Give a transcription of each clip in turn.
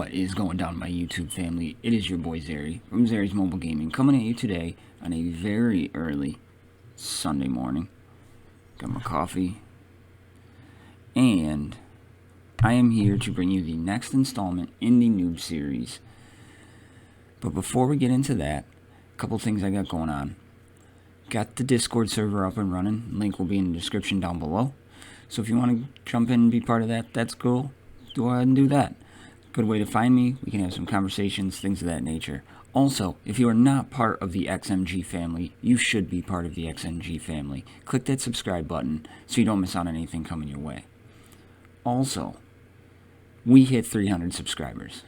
What is going down, my YouTube family? It is your boy Zary from Zary's Mobile Gaming, coming at you today on a very early Sunday morning. Got my coffee, and I am here to bring you the next installment in the Noob series. But before we get into that, a couple things I got going on. Got the Discord server up and running. Link will be in the description down below. So if you want to jump in and be part of that, that's cool. Go ahead and do that. Good way to find me. We can have some conversations, things of that nature. Also, if you are not part of the XMG family, you should be part of the XMG family. Click that subscribe button so you don't miss out on anything coming your way. Also, we hit 300 subscribers.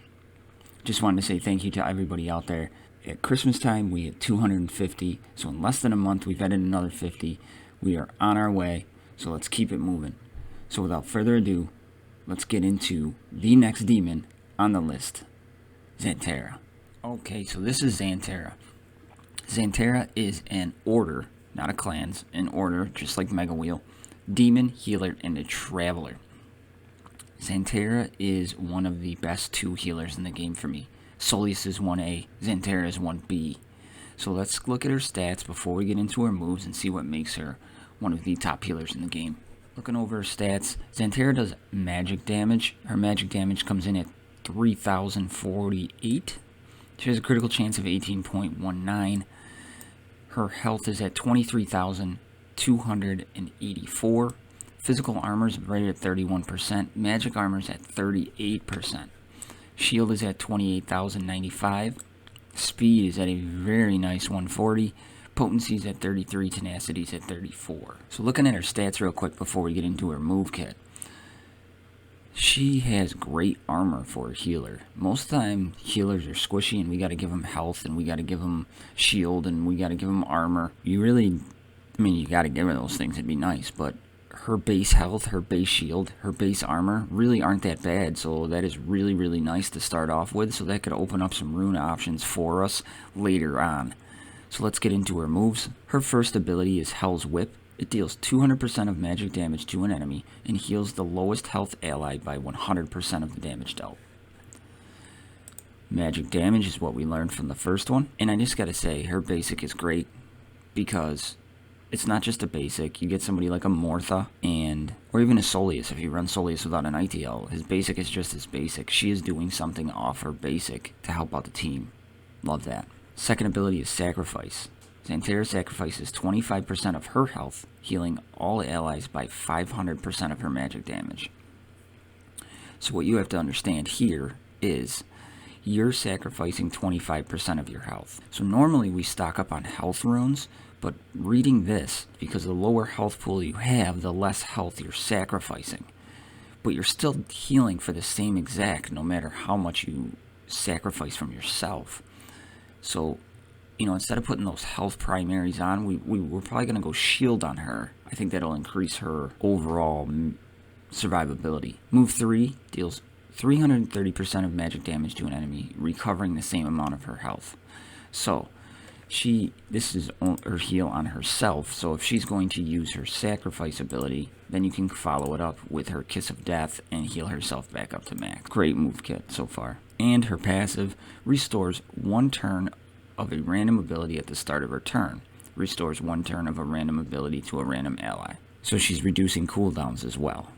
Just wanted to say thank you to everybody out there. At Christmas time, we hit 250. So in less than a month, we've added another 50. We are on our way. So let's keep it moving. So without further ado, let's get into the next demon on the list, Xantara. Okay, so this is Xantara. Xantara is an order, not a clan's, an order, just like Mega Wheel, demon, healer, and a traveler. Xantara is one of the best two healers in the game for me. Soleus is 1A, Xantara is 1B. So let's look at her stats before we get into her moves and see what makes her one of the top healers in the game. Looking over her stats, Xantara does magic damage. Her magic damage comes in at 3,048. She has a critical chance of 18.19. Her health is at 23,284. Physical armor is rated at 31%. Magic armor is at 38%. Shield is at 28,095. Speed is at a very nice 140. Potency is at 33, tenacity is at 34. So looking at her stats real quick before we get into her move kit. She has great armor for a healer. Most of the time, healers are squishy and we got to give them health and we got to give them shield and we got to give them armor. You got to give her those things, it'd be nice, but her base health, her base shield, her base armor really aren't that bad, so that is really, really nice to start off with, so that could open up some rune options for us later on. So let's get into her moves. Her first ability is Hell's Whip. It deals 200% of magic damage to an enemy and heals the lowest health ally by 100% of the damage dealt. Magic damage is what we learned from the first one, and I just gotta say, her basic is great because it's not just a basic. You get somebody like a Mortha or even a Soleus. If you run Soleus without an ITL, his basic is just his basic. She is doing something off her basic to help out the team. Love that. Second ability is Sacrifice. Xantara sacrifices 25% of her health, healing all allies by 500% of her magic damage. So what you have to understand here is you're sacrificing 25% of your health. So normally we stock up on health runes, but reading this, because the lower health pool you have, the less health you're sacrificing. But you're still healing for the same exact, no matter how much you sacrifice from yourself. So, instead of putting those health primaries on, we're probably going to go shield on her. I think that'll increase her overall survivability. Move 3 deals 330% of magic damage to an enemy, recovering the same amount of her health. So, this is her heal on herself, so if she's going to use her sacrifice ability, then you can follow it up with her Kiss of Death and heal herself back up to max. Great move kit so far. And her passive restores 1 turn of a random ability at the start of her turn. Restores 1 turn of a random ability to a random ally. So she's reducing cooldowns as well.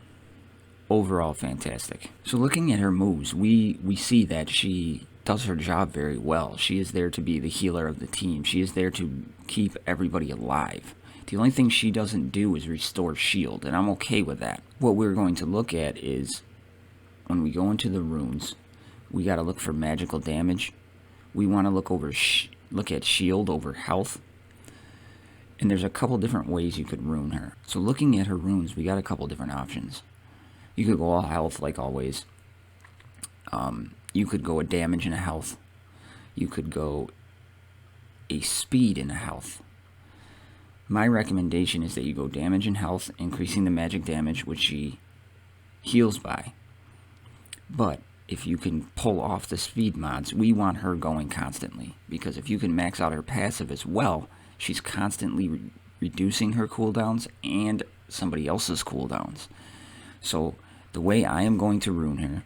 Overall fantastic. So looking at her moves, we see that she does her job very well. She is there to be the healer of the team. She is there to keep everybody alive. The only thing she doesn't do is restore shield, and I'm okay with that. What we're going to look at is, when we go into the runes, we got to look for magical damage. We want to look at shield over health. And there's a couple different ways you could rune her. So looking at her runes, we got a couple different options. You could go all health like always. You could go a damage and a health. You could go a speed and a health. My recommendation is that you go damage and health, increasing the magic damage, which she heals by. But if you can pull off the speed mods, we want her going constantly. Because if you can max out her passive as well, she's constantly reducing her cooldowns and somebody else's cooldowns. So the way I am going to rune her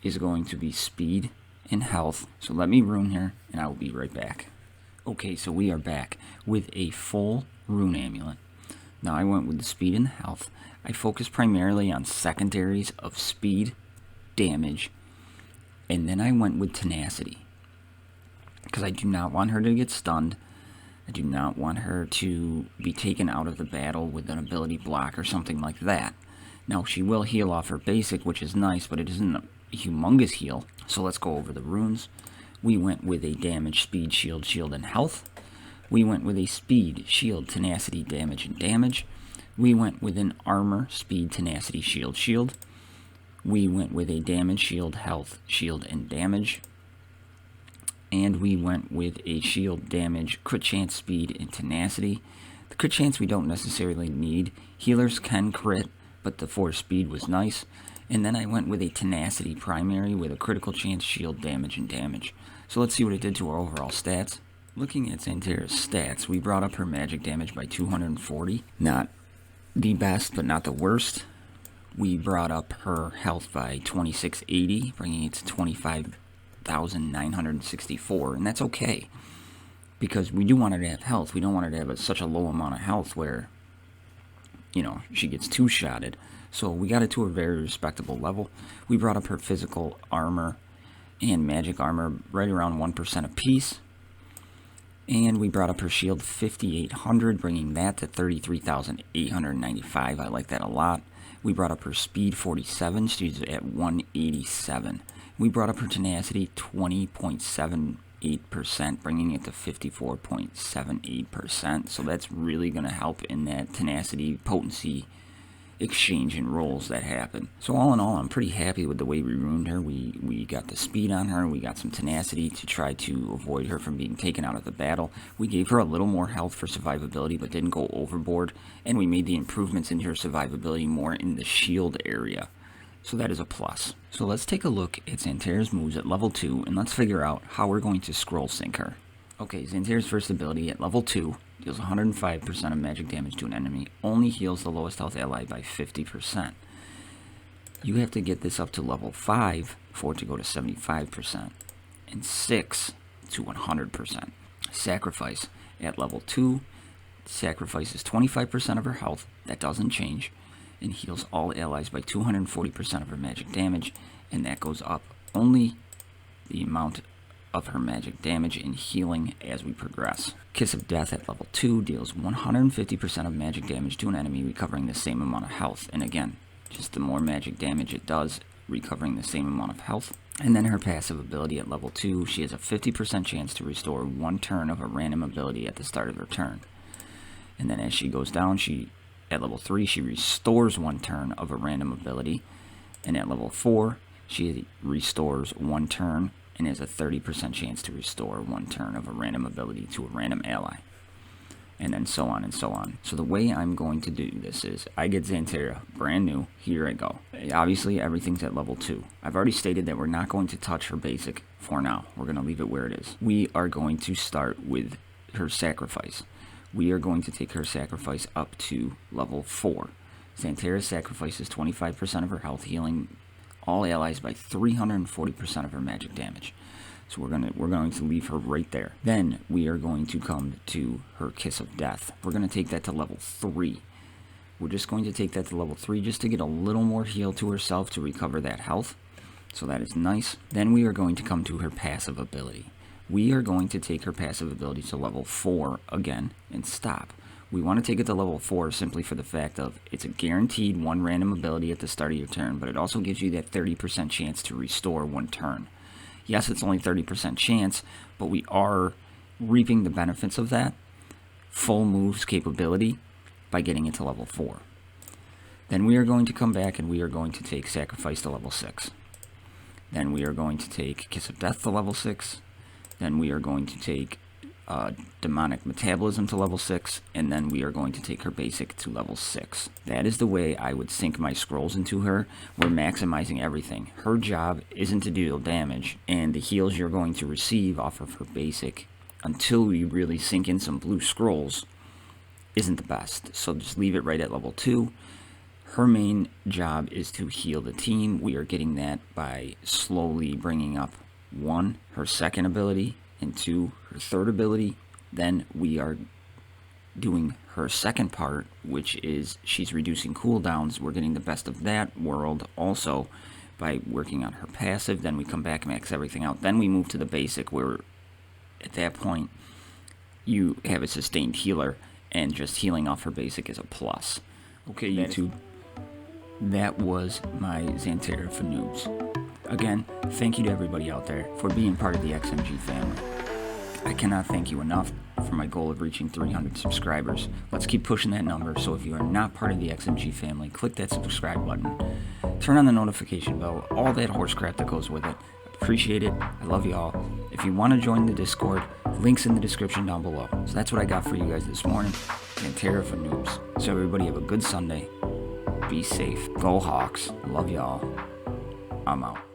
is going to be speed and health. So let me rune her, and I will be right back. Okay, so we are back with a full rune amulet. Now I went with the speed and the health. I focused primarily on secondaries of speed, damage, and then I went with tenacity. Because I do not want her to get stunned. I do not want her to be taken out of the battle with an ability block or something like that. Now, she will heal off her basic, which is nice, but it isn't a humongous heal. So let's go over the runes. We went with a damage, speed, shield, shield, and health. We went with a speed, shield, tenacity, damage, and damage. We went with an armor, speed, tenacity, shield, shield. We went with a damage, shield, health, shield, and damage. And we went with a shield, damage, crit chance, speed, and tenacity. The crit chance we don't necessarily need. Healers can crit, but the 4 speed was nice. And then I went with a tenacity primary with a critical chance, shield, damage, and damage. So let's see what it did to our overall stats. Looking at Xantara's stats, we brought up her magic damage by 240. Not the best, but not the worst. We brought up her health by 2680, bringing it to 25,964, and that's okay. Because we do want her to have health. We don't want her to have such a low amount of health where, you know, she gets two-shotted. So we got it to a very respectable level. We brought up her physical armor and magic armor right around 1% apiece. And we brought up her shield 5,800, bringing that to 33,895. I like that a lot. We brought up her speed 47, she's at 187. We brought up her tenacity 20.78%, bringing it to 54.78%. So that's really going to help in that tenacity potency exchange and rolls that happen. So all in all, I'm pretty happy with the way we ruined her. We got the speed on her, we got some tenacity to try to avoid her from being taken out of the battle. We gave her a little more health for survivability, but didn't go overboard, and we made the improvements in her survivability more in the shield area. So that is a plus. So let's take a look at Xantara's moves at level 2, and let's figure out how we're going to scroll sync her. Okay, Xantara's first ability at level 2 deals 105% of magic damage to an enemy, only heals the lowest health ally by 50%. You have to get this up to level 5 for it to go to 75%, and 6 to 100%. Sacrifice at level 2 sacrifices 25% of her health, that doesn't change, and heals all allies by 240% of her magic damage, and that goes up only the amount of her magic damage and healing as we progress. Kiss of Death at level 2 deals 150% of magic damage to an enemy, recovering the same amount of health. And again, just the more magic damage it does, recovering the same amount of health. And then her passive ability at level 2, she has a 50% chance to restore 1 turn of a random ability at the start of her turn. And then as she goes down, at level 3, she restores 1 turn of a random ability. And at level 4, she restores 1 turn and has a 30% chance to restore 1 turn of a random ability to a random ally. And then so on and so on. So the way I'm going to do this is, I get Xantara, brand new, here I go. Obviously everything's at level 2. I've already stated that we're not going to touch her basic for now. We're going to leave it where it is. We are going to start with her sacrifice. We are going to take her sacrifice up to level 4. Xantara's sacrifice is 25% of her health, healing all allies by 340% of her magic damage. So we're going to leave her right there. Then we are going to come to her Kiss of Death. We're going to take that to level 3. We're just going to take that to level 3 just to get a little more heal to herself to recover that health. So that is nice. Then we are going to come to her passive ability. We are going to take her passive ability to level 4 again and stop. We want to take it to level 4 simply for the fact of it's a guaranteed 1 random ability at the start of your turn, but it also gives you that 30% chance to restore 1 turn. Yes, it's only 30% chance, but we are reaping the benefits of that full moves capability by getting it to level 4. Then we are going to come back and we are going to take Sacrifice to level 6. Then we are going to take Kiss of Death to level 6. Then we are going to take Demonic Metabolism to level 6, and then we are going to take her basic to level 6. That is the way I would sync my scrolls into her. We're maximizing everything. Her job isn't to deal damage, and the heals you're going to receive off of her basic until you really sink in some blue scrolls isn't the best. So just leave it right at level 2. Her main job is to heal the team. We are getting that by slowly bringing up 1, her second ability, and 2, her third ability. Then we are doing her second part, which is she's reducing cooldowns. We're getting the best of that world also by working on her passive. Then we come back and max everything out. Then we move to the basic, where at that point you have a sustained healer, and just healing off her basic is a plus. Okay, YouTube, that was my Xantara for Noobs. Again, thank you to everybody out there for being part of the XMG family. I cannot thank you enough for my goal of reaching 300 subscribers. Let's keep pushing that number. So if you are not part of the XMG family, click that subscribe button. Turn on the notification bell, all that horse crap that goes with it. Appreciate it. I love you all. If you want to join the Discord, links in the description down below. So that's what I got for you guys this morning. Xantara for Noobs. So everybody have a good Sunday. Be safe. Go Hawks. I love y'all. I'm out.